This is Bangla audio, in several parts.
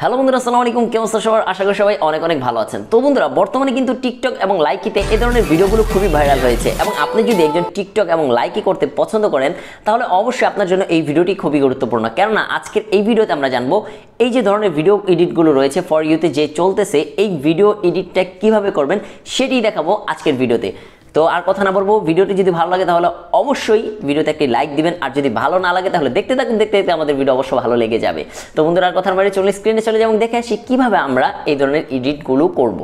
হ্যালো বন্ধুরা, আসসালামু আলাইকুম। কেমন আছেন সবাই? আশা করি সবাই অনেক অনেক ভালো আছেন। তো বন্ধুরা, বর্তমানে কিন্তু টিকটক এবং লাইকিতে এই ধরনের ভিডিওগুলো খুবই ভাইরাল হয়েছে এবং আপনি যদি একজন টিকটক এবং লাইকি করতে পছন্দ করেন তাহলে অবশ্যই আপনার জন্য এই ভিডিওটি খুবই গুরুত্বপূর্ণ। কেননা আজকের এই ভিডিওতে আমরা জানবো এই যে ধরনের ভিডিও এডিটগুলো রয়েছে ফর ইউতে যে চলতেছে, এই ভিডিও এডিটটা কিভাবে করবেন সেটি দেখাবো আজকের ভিডিওতে। তো আর কথা না বলবো, ভিডিওটি যদি ভালো লাগে তাহলে অবশ্যই ভিডিওতে একটি লাইক দিবেন, আর যদি ভালো না লাগে তাহলে দেখতে থাকুন, দেখতে দেখতে আমাদের ভিডিও অবশ্য ভালো লেগে যাবে। তো বন্ধুরা, আর কথার বাইরে চলে স্ক্রিনে চলে যাবো, দেখে আসি কিভাবে আমরা এই ধরনের এডিটগুলো করব।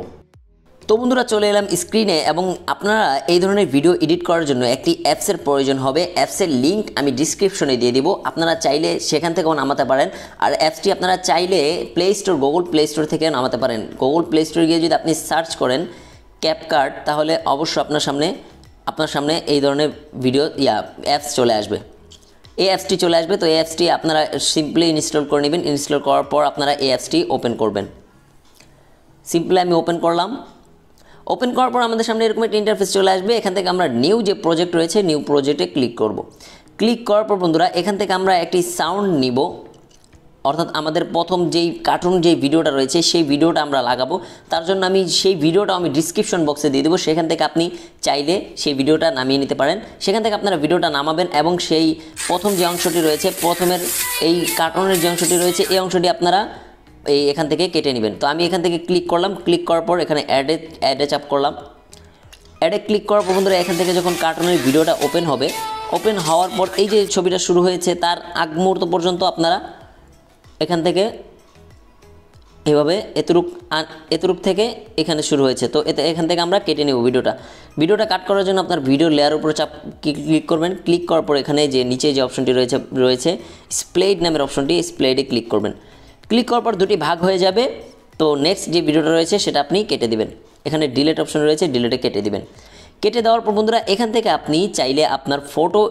তো বন্ধুরা, চলে এলাম স্ক্রিনে এবং আপনারা এই ধরনের ভিডিও এডিট করার জন্য একটি অ্যাপসের প্রয়োজন হবে। অ্যাপসের লিঙ্ক আমি ডিসক্রিপশনে দিয়ে দিব, আপনারা চাইলে সেখান থেকেও নামাতে পারেন। আর অ্যাপসটি আপনারা চাইলে গুগল প্লে স্টোর থেকে নামাতে পারেন। গুগল প্লে স্টোরে গিয়ে যদি আপনি সার্চ করেন ক্যাপকাট, তাহলে অবশ্যই আপনার সামনে এই ধরনের ভিডিও অ্যাপস চলে আসবে। এই অ্যাপসটি চলে আসবে। তো এই অ্যাপসটি আপনারা সিম্পলি ইনস্টল করে নেবেন। ইনস্টল করার পর আপনারা এই অ্যাপসটি ওপেন করবেন। সিম্পলি আমি ওপেন করলাম। ওপেন করার পর আমাদের সামনে এরকম একটা ইন্টারফেস চলে আসবে। এখান থেকে আমরা নিউ যে প্রজেক্ট রয়েছে, নিউ প্রজেক্টে ক্লিক করব। ক্লিক করার পর বন্ধুরা, এখান থেকে আমরা একটি সাউন্ড নিব, অর্থাৎ আমাদের প্রথম যেই কার্টুন যেই ভিডিওটা রয়েছে সেই ভিডিওটা আমরা লাগাবো। তার জন্য সেই ভিডিওটা আমি ডিসক্রিপশন বক্সে দিয়ে দেবো, সেখান থেকে আপনি চাইলে সেই ভিডিওটা নামিয়ে নিতে পারেন। সেখান থেকে আপনারা ভিডিওটা নামাবেন এবং সেই প্রথম যে অংশটি রয়েছে, প্রথমের এই কার্টুনের যে অংশটি রয়েছে, এই অংশটি আপনারা এখান থেকে কেটে নেবেন। তো আমি এখান থেকে ক্লিক করলাম। ক্লিক করার পর এখানে অ্যাডে চাপ করলাম। অ্যাডে ক্লিক করার পর বন্ধুরা, এখান থেকে যখন কার্টুনের ভিডিওটা ওপেন হবে, ওপেন হওয়ার পর এই যে ছবিটা শুরু হয়েছে তার আগ মুহূর্ত পর্যন্ত আপনারা এখান থেকে এভাবে এতটুক থেকে এখানে শুরু হয়েছে। তো এখান থেকে আমরা কেটে নেব ভিডিওটা কাট করার জন্য আপনার ভিডিও লেয়ার উপরে ক্লিক করবেন। ক্লিক করার পর এখানে যে নিচে যে অপশনটি রয়েছে স্প্লেড নামের অপশনটি, স্প্লেডে ক্লিক করবেন। ক্লিক করার পর দুটি ভাগ হয়ে যাবে। তো নেক্সট যে ভিডিওটা রয়েছে সেটা আপনি কেটে দিবেন। এখানে ডিলিট অপশন রয়েছে, ডিলিটে কেটে দিবেন। কেটে দেওয়ার পর বন্ধুরা, এখান থেকে আপনি চাইলে আপনার ফটো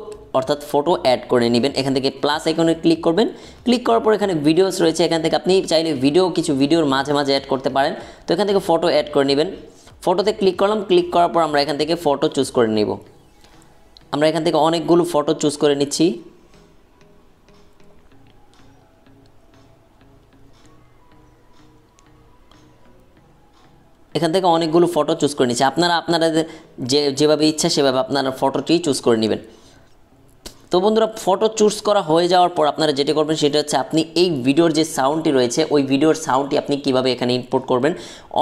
অ্যাড করে নেবেন। এখান থেকে প্লাস আইকনে ক্লিক করবেন। ক্লিক করার পর এখানে ভিডিওস রয়েছে, এখান থেকে আপনি চাইলে কিছু ভিডিওর মাঝে মাঝে অ্যাড করতে পারেন। তো এখান থেকে ফটো অ্যাড করে নেবেন। ফটোতে ক্লিক করলাম। ক্লিক করার পর আমরা এখান থেকে ফটো চুজ করে নেব। আমরা এখান থেকে অনেকগুলো ফটো চুজ করে নিচ্ছি। এখান থেকে অনেকগুলো ফটো চুজ করে নিচ্ছি। আপনারা যেভাবে ইচ্ছা সেভাবে আপনারা ফটোটি চুজ করে নেবেন। তো বন্ধুরা, ফটো চুজ করা হয়ে যাওয়ার পর আপনারা যেটা করবেন সেটা হচ্ছে আপনি এই ভিডিওর যে সাউন্ডটি রয়েছে ওই ভিডিওর সাউন্ডটি আপনি কিভাবে এখানে ইনপুট করবেন।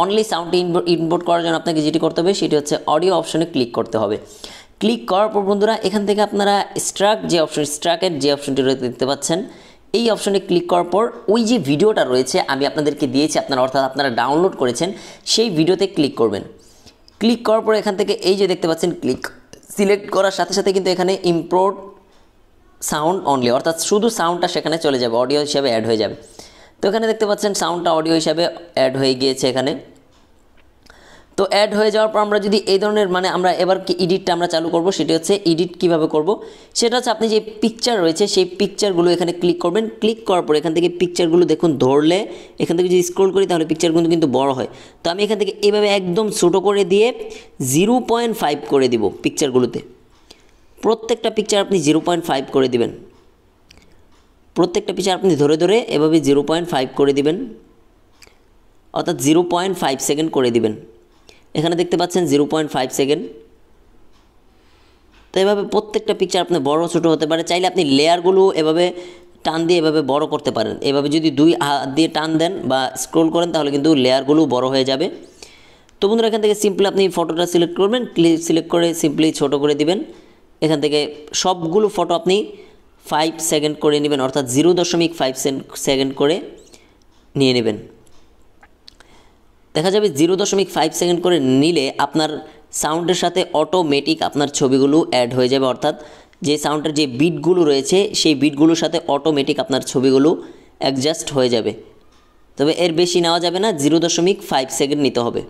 অনলি সাউন্ডটি ইনপুট করার জন্য আপনাকে যেটি করতে হবে সেটি হচ্ছে অডিও অপশনে ক্লিক করতে হবে। ক্লিক করার পর বন্ধুরা, এখান থেকে আপনারা স্ট্রাকের যে অপশনটি রয়েছে দেখতে পাচ্ছেন, এই অপশনে ক্লিক করার পর ওই যে ভিডিওটা রয়েছে আমি আপনাদেরকে দিয়েছি, আপনারা ডাউনলোড করেছেন, সেই ভিডিওতে ক্লিক করবেন। ক্লিক করার পর এখান থেকে এই যে দেখতে পাচ্ছেন সিলেক্ট করার সাথে সাথে কিন্তু এখানে ইম্পোর্ট সাউন্ড অনলি, অর্থাৎ শুধু সাউন্ডটা সেখানে চলে যাবে, অডিও হিসাবে অ্যাড হয়ে যাবে। তো এখানে দেখতে পাচ্ছেন সাউন্ডটা অডিও হিসাবে অ্যাড হয়ে গিয়েছে এখানে। তো অ্যাড হয়ে যাওয়ার পর আমরা যদি এই ধরনের আমরা এবার কি এডিটটা আমরা চালু করব, সেটা হচ্ছে এডিট কিভাবে করব সেটা হচ্ছে আপনি যে পিকচার রয়েছে সেই পিকচারগুলো এখানে ক্লিক করবেন। ক্লিক করার পর এখান থেকে পিকচারগুলো দেখুন ধরলে এখান থেকে যদি স্ক্রল করি তাহলে পিকচারগুলো কিন্তু বড় হয়। তো আমি এখান থেকে এইভাবে একদম ছোটো করে দিয়ে 0.5 করে দিব পিকচারগুলোতে। প্রত্যেকটা পিকচার আপনি 0.5 করে দিবেন। প্রত্যেকটা পিকচার আপনি ধরে ধরে এভাবে 0.5 করে দিবেন, অর্থাৎ 0.5 সেকেন্ড করে দিবেন। এখানে দেখতে পাচ্ছেন 0.5 সেকেন্ড। তো এভাবে প্রত্যেকটা পিকচার আপনার বড় ছোটো হতে পারে। চাইলে আপনি লেয়ারগুলো এভাবে টান দিয়ে এভাবে বড় করতে পারেন। এভাবে যদি 2 হাত দিয়ে টান দেন বা স্ক্রল করেন তাহলে কিন্তু লেয়ারগুলো বড় হয়ে যাবে। তো বন্ধুরা, এখান থেকে সিম্পলি আপনি ফটোটা সিলেক্ট করবেন। সিলেক্ট করে সিম্পলি ছোট করে দিবেন। এখান থেকে সবগুলো ফটো আপনি 5 সেকেন্ড করে নেবেন, অর্থাৎ 0.5 সেকেন্ড করে নিয়ে নেবেন। দেখা যাবে 0.5 সেকেন্ড করে নিলে আপনার সাউন্ডের সাথে অটোমেটিক আপনার ছবিগুলো অ্যাড হয়ে যাবে, অর্থাৎ যে সাউন্ডের যে বিটগুলো রয়েছে সেই বিটগুলোর সাথে অটোমেটিক আপনার ছবিগুলো অ্যাডজাস্ট হয়ে যাবে। তবে এর বেশি নেওয়া যাবে না, 0.5 সেকেন্ড নিতে হবে।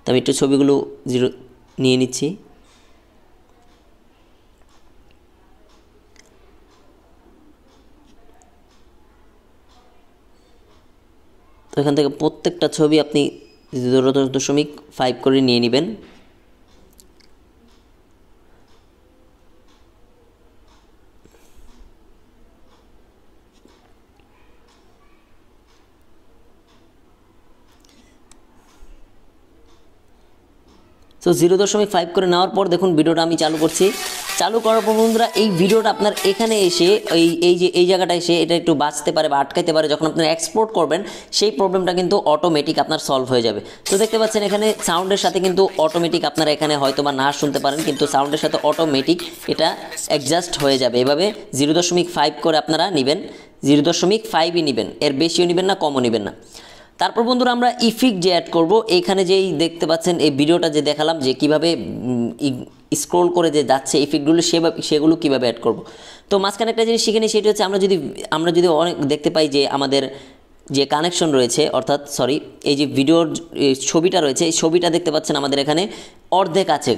তো আমি একটু ছবিগুলো নিয়ে নিচ্ছি। তো এখান থেকে প্রত্যেকটা ছবি আপনি 0.5 করে নিয়ে নেবেন। সো 0.5 করে নেওয়ার পর দেখুন ভিডিওটা আমি চালু করছি। চালু করার পর বন্ধুরা এই ভিডিওটা আপনার এখানে এসে এই জায়গাটা এসে এটা একটু বাঁচতে পারে বা আটকাইতে পারে। যখন আপনারা এক্সপোর্ট করবেন সেই প্রবলেমটা কিন্তু অটোমেটিক আপনার সলভ হয়ে যাবে। তো দেখতে পাচ্ছেন এখানে সাউন্ডের সাথে কিন্তু অটোমেটিক আপনারা এখানে হয়তো বা না শুনতে পারেন, কিন্তু সাউন্ডের সাথে অটোমেটিক এটা অ্যাডজাস্ট হয়ে যাবে। এভাবে 0.5 করে আপনারা নেবেন, 0.5ই নেবেন, এর বেশিও নেবেন না, কমও নেবেন না। তারপর বন্ধুরা আমরা ইফেক্ট যে অ্যাড করব, এইখানে যেই দেখতে পাচ্ছেন এই ভিডিওটা যে দেখালাম যে কিভাবে স্ক্রোল করে যে যাচ্ছে ইফেক্টগুলো সেগুলো কিভাবে অ্যাড করব। তো মাঝখানে একটা জিনিস শিখে নিই, সেটা হচ্ছে আমরা যদি অনেক দেখতে পাই যে আমাদের যে কানেকশন রয়েছে, অর্থাৎ এই যে ভিডিওর ছবিটা রয়েছে, এই ছবিটা দেখতে পাচ্ছেন আমাদের এখানে অর্ধেক আছে,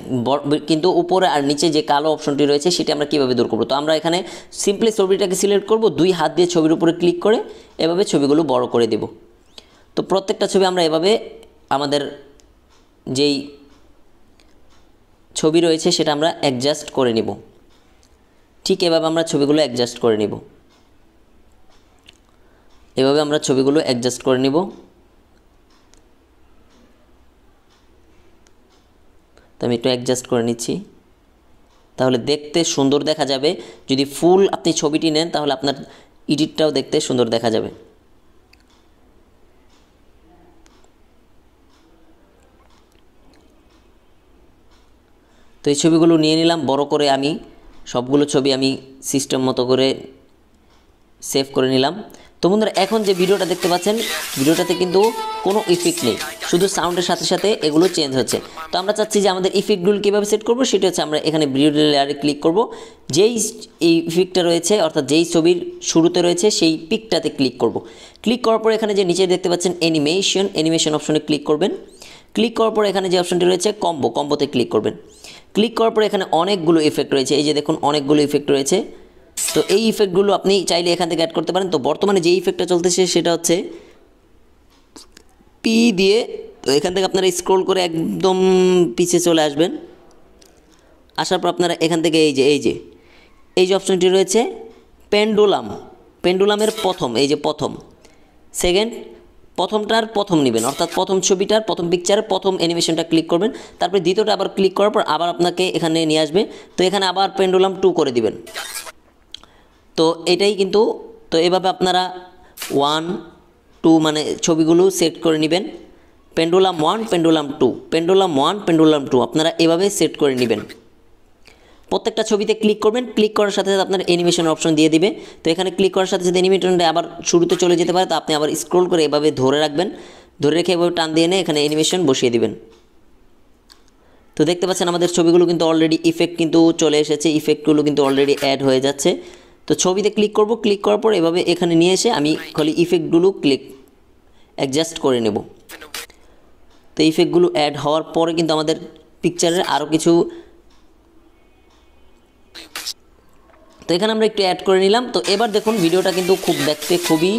কিন্তু উপরে আর নিচে যে কালো অপশনটি রয়েছে সেটা আমরা কীভাবে দূর করব। তো আমরা এখানে সিম্পলি ছবিটাকে সিলেক্ট করব, 2 হাত দিয়ে ছবির উপরে ক্লিক করে এভাবে ছবিগুলো বড় করে দেব। তো প্রত্যেকটা ছবি আমরা এভাবে আমাদের যেই ছবি রয়েছে সেটা আমরা অ্যাডজাস্ট করে নিব। ঠিক এভাবে আমরা ছবিগুলো অ্যাডজাস্ট করে নিব, এভাবে আমরা ছবিগুলো অ্যাডজাস্ট করে নিব। তো আমি একটু অ্যাডজাস্ট করে নিচ্ছি, তাহলে দেখতে সুন্দর দেখা যাবে। যদি ফুল আপনি ছবিটি নেন তাহলে আপনার এডিটটাও দেখতে সুন্দর দেখা যাবে। তো এই ছবিগুলো নিয়ে নিলাম বড় করে, আমি সবগুলো ছবি আমি সিস্টেম মতো করে সেভ করে নিলাম। তো বন্ধুরা এখন যে ভিডিওটা দেখতে পাচ্ছেন, ভিডিওটাতে কিন্তু কোনো ইফেক্ট নেই, শুধু সাউন্ডের সাথে সাথে এগুলো চেঞ্জ হচ্ছে। তো আমরা চাচ্ছি যে আমাদের ইফেক্টগুলো কীভাবে সেট করব, সেটা হচ্ছে আমরা এখানে ভিডিও লেয়ারে ক্লিক করব, যেই এই ইফেক্টটা রয়েছে অর্থাৎ যেই ছবির শুরুতে রয়েছে সেই পিকটাতে ক্লিক করব। ক্লিক করার পর এখানে যে নিচে দেখতে পাচ্ছেন অ্যানিমেশন অপশনে ক্লিক করবেন। ক্লিক করার পর এখানে যে অপশনটি রয়েছে কম্বোতে ক্লিক করবেন। ক্লিক করার পর এখানে অনেকগুলো ইফেক্ট রয়েছে, এই যে দেখুন অনেকগুলো ইফেক্ট রয়েছে। তো এই ইফেক্টগুলো আপনি চাইলে এখান থেকে অ্যাড করতে পারেন। তো বর্তমানে যে ইফেক্টটা চলতেছে সেটা হচ্ছে পি দিয়ে। তো এখান থেকে আপনারা স্ক্রল করে একদম পিছে চলে আসবেন, আসার পর আপনারা এখান থেকে এই যে অপশনটি রয়েছে পেন্ডুলামের প্রথম, এই যে সেকেন্ড প্রথমটার প্রথম নেবেন, অর্থাৎ প্রথম ছবিটার প্রথম পিকচারের প্রথম অ্যানিমেশনটা ক্লিক করবেন। তারপরে দ্বিতীয়টা আবার ক্লিক করার পর আবার আপনাকে এখানে নিয়ে আসবে। তো এখানে আবার পেন্ডুলাম 2 করে দিবেন। তো এটাই কিন্তু, তো এভাবে আপনারা 1 2 মানে ছবিগুলো সেট করে নেবেন। পেন্ডুলাম 1 পেন্ডুলাম 2 আপনারা এভাবে সেট করে নেবেন। প্রত্যেকটা ছবিতে ক্লিক করবেন, ক্লিক করার সাথে সাথে আপনার অ্যানিমেশনের অপশন দিয়ে দিবে। তো এখানে ক্লিক করার সাথে সাথে অ্যানিমেশনটা আবার শুরুতে চলে যেতে পারে, তো আপনি আবার স্ক্রল করে এভাবে ধরে রাখবেন, ধরে রেখে এভাবে টান দিয়ে এনে এখানে অ্যানিমেশন বসিয়ে দিবেন। তো দেখতে পাচ্ছেন আমাদের ছবিগুলো কিন্তু অলরেডি ইফেক্ট কিন্তু চলে এসেছে, ইফেক্টগুলো কিন্তু অলরেডি অ্যাড হয়ে যাচ্ছে। তো ছবিতে ক্লিক করব, ক্লিক করার পর এভাবে এখানে নিয়ে এসে আমি খালি ইফেক্টগুলো অ্যাডজাস্ট করে নেব। তো ইফেক্টগুলো অ্যাড হওয়ার পরে কিন্তু আমাদের পিকচারের আরও কিছু, তো এখানে আমরা একটু অ্যাড করে নিলাম। তো এবার দেখুন ভিডিওটা কিন্তু দেখতে খুবই,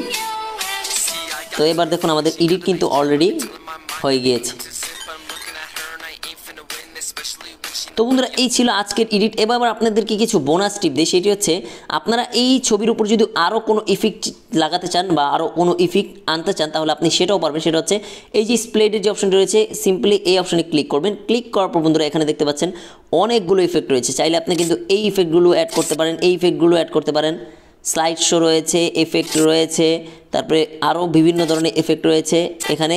তো এবার দেখুন আমাদের এডিট কিন্তু অলরেডি হয়ে গিয়েছে। তো বন্ধুরা এই ছিল আজকের এডিট। এবার আপনাদেরকে কিছু বোনাস টিপ দিই, সেটি হচ্ছে আপনারা এই ছবির উপর যদি আরও কোনো ইফেক্ট লাগাতে চান বা আরও কোনো ইফেক্ট আনতে চান তাহলে আপনি সেটাও পারবেন। সেটা হচ্ছে এই যে স্প্লেডের যে অপশনটি রয়েছে, সিম্পলি এই অপশনে ক্লিক করবেন। ক্লিক করার পর বন্ধুরা এখানে দেখতে পাচ্ছেন অনেকগুলো ইফেক্ট রয়েছে, চাইলে আপনি কিন্তু এই ইফেক্টগুলো অ্যাড করতে পারেন, স্লাইড শো রয়েছে, এফেক্ট রয়েছে, তারপরে আরও বিভিন্ন ধরনের এফেক্ট রয়েছে। এখানে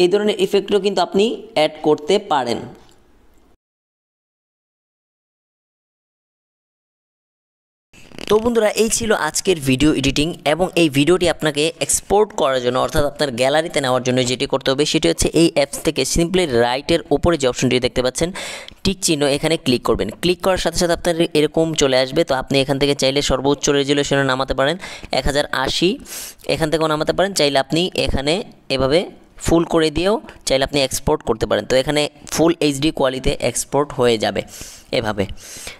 এই ধরনের ইফেক্টও কিন্তু আপনি অ্যাড করতে পারেন। তো বন্ধুরা এই ছিল আজকের ভিডিও এডিটিং, এবং এই ভিডিওটি আপনাকে এক্সপোর্ট করার জন্য অর্থাৎ আপনার গ্যালারিতে নেওয়ার জন্য যেটি করতে হবে সেটি হচ্ছে এই অ্যাপস থেকে সিম্পলি রাইটের উপরে যে অপশনটি দেখতে পাচ্ছেন টিক চিহ্ন, এখানে ক্লিক করবেন। ক্লিক করার সাথে সাথে আপনার এরকম চলে আসবে। তো আপনি এখান থেকে চাইলে সর্বোচ্চ রেজুলেশনে নামাতে পারেন 1080, এখান থেকেও নামাতে পারেন। চাইলে আপনি এখানে এভাবে ফুল করে দিয়েও চাইলে আপনি এক্সপোর্ট করতে পারেন। তো এখানে ফুল এইচডি কোয়ালিটিতে এক্সপোর্ট হয়ে যাবে এভাবে।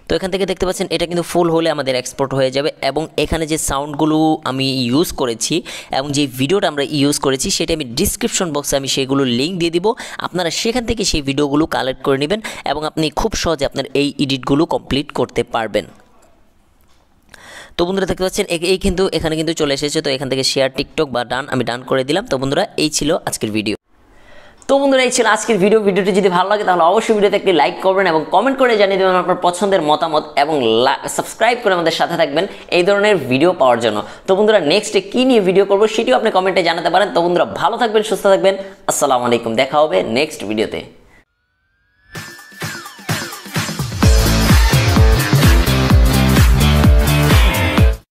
তো এখান থেকে দেখতে পাচ্ছেন এটা কিন্তু ফুল হলে আমাদের এক্সপোর্ট হয়ে যাবে। এবং এখানে যে সাউন্ডগুলো আমি ইউজ করেছি এবং যে ভিডিওটা আমরা ইউজ করেছি সেটা আমি ডিসক্রিপশন বক্সে আমি সেগুলো লিঙ্ক দিয়ে দিব, আপনারা সেখান থেকে সেই ভিডিওগুলো কালেক্ট করে নেবেন এবং আপনি খুব সহজে আপনার এই এডিটগুলো কমপ্লিট করতে পারবেন। তো বন্ধুরা দেখতে পাচ্ছেন কিন্তু এখানে কিন্তু চলে এসেছে। তো এখান থেকে শেয়ার টিকটক বা ডান, আমি ডান করে দিলাম। তো বন্ধুরা এই ছিল আজকের ভিডিও। তো বন্ধুরা এই ছিল আজকের ভিডিওটি যদি ভালো লাগে তাহলে অবশ্যই ভিডিওতে একটি লাইক করবেন এবং কমেন্ট করে জানিয়ে দেবেন আপনার পছন্দের মতামত এবং সাবস্ক্রাইব করে আমাদের সাথে থাকবেন এই ধরনের ভিডিও পাওয়ার জন্য। তো বন্ধুরা নেক্সটে কি নিয়ে ভিডিও করবো সেটিও আপনি কমেন্টে জানাতে পারেন। তো বন্ধুরা ভালো থাকবেন, সুস্থ থাকবেন, আসসালামু আলাইকুম, দেখা হবে নেক্সট ভিডিওতে।